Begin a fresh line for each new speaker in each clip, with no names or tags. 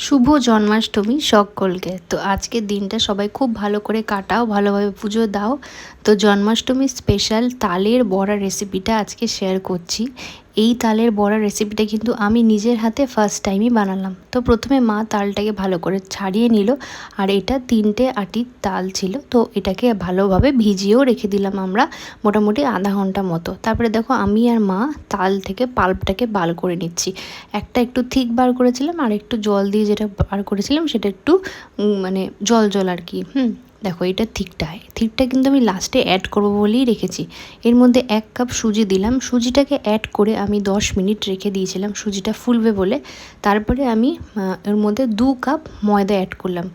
শুভ জন্মাষ্টমী সকলকে। তো আজকের দিনটা সবাই খুব ভালো করে কাটাও, ভালোভাবে পুজো দাও। তো জন্মাষ্টমীর স্পেশাল তালের বড়া রেসিপিটা আজকে শেয়ার করছি। এই তালের বড়া রেসিপিটা কিন্তু আমি নিজের হাতে ফার্স্ট টাইমই বানালাম। তো প্রথমে মা তালটাকে ভালো করে ছাড়িয়ে নিল, আর এটা 3টে আটির তাল ছিল। তো এটাকে ভালোভাবে ভিজিয়েও রেখে দিলাম আমরা মোটামুটি আধা ঘন্টা মতো। তারপরে দেখো আমি আর মা তাল থেকে পাল্পটাকে বার করে নিচ্ছি। একটা একটু থিক বার করেছিলাম, আর একটু জল দিয়ে যেটা বার করেছিলাম সেটা একটু মানে জল জল আর কি। দেখো এটা থিকটা কিন্তু আমি লাস্টে অ্যাড করবো বলেই রেখেছি। এর মধ্যে 1 কাপ সুজি দিলাম। সুজিটাকে অ্যাড করে আমি 10 মিনিট রেখে দিয়েছিলাম সুজিটা ফুলবে বলে। তারপরে আমি এর মধ্যে 2 কাপ ময়দা অ্যাড করলাম,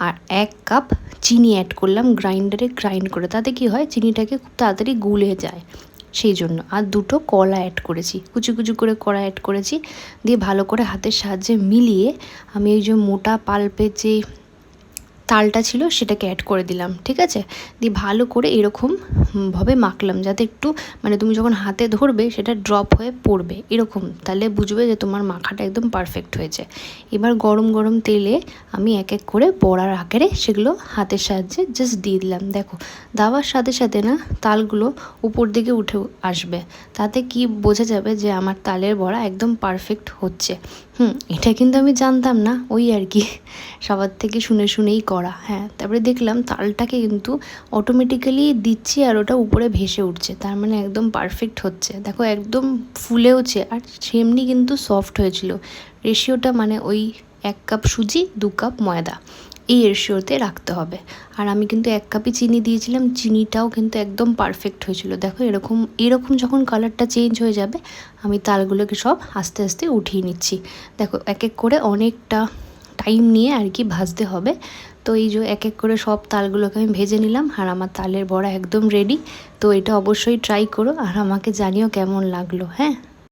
আর 1 কাপ চিনি অ্যাড করলাম গ্রাইন্ডারে গ্রাইন্ড করে। তাতে কি হয়, চিনিটাকে খুব তাড়াতাড়ি গুলে যায় সেই জন্য। আর 2টো কলা অ্যাড করেছি, কুচি কুচি করে কলা অ্যাড করেছি। দিয়ে ভালো করে হাতের সাহায্যে মিলিয়ে আমি এই যে মোটা পাল্পের যে তালটা ছিল সেটাকে অ্যাড করে দিলাম, ঠিক আছে। দিয়ে ভালো করে এরকম ভাবে মাখলাম, যাতে একটু মানে তুমি যখন হাতে ধরবে সেটা ড্রপ হয়ে পড়বে এরকম, তাহলে বুঝবে যে তোমার মাখাটা একদম পারফেক্ট হয়েছে। এবার গরম গরম তেলে আমি এক এক করে বড়ার আকারে সেগুলো হাতের সাহায্যে জাস্ট দিয়ে দিলাম। দেখো দেওয়ার সাথে সাথে না তালগুলো উপর দিকে উঠে আসবে, তাতে কি বোঝা যাবে যে আমার তালের বড়া একদম পারফেক্ট হচ্ছে। এটা কিন্তু আমি জানতাম না, ওই আর কি সবার থেকে শুনে শুনেই করা। তারপরে দেখলাম তালটাকে কিন্তু অটোমেটিক্যালি দিচ্ছি আর ওটা উপরে ভেসে উঠছে, তার মানে একদম পারফেক্ট হচ্ছে। দেখো একদম ফুলেওছে, আর সেমনি কিন্তু সফট হয়েছিল। রেশিওটা মানে ওই 1 কাপ সুজি 2 কাপ ময়দা, এই রেশিওতে রাখতে হবে। আর আমি কিন্তু 1 কাপই চিনি দিয়েছিলাম, চিনিটাও কিন্তু একদম পারফেক্ট হয়েছিল। দেখো এরকম যখন কালারটা চেঞ্জ হয়ে যাবে, আমি তালগুলোকে সব আস্তে আস্তে উঠিয়ে নিচ্ছি। দেখো এক এক করে অনেকটা টাইম নিয়ে আর কি ভাজতে হবে। তো এই যে এক এক করে সব তালগুলোকে আমি ভেজে নিলাম, আর আমার তালের বড়া একদম রেডি। তো এটা অবশ্যই ট্রাই করো, আর আমাকে জানিও কেমন লাগলো।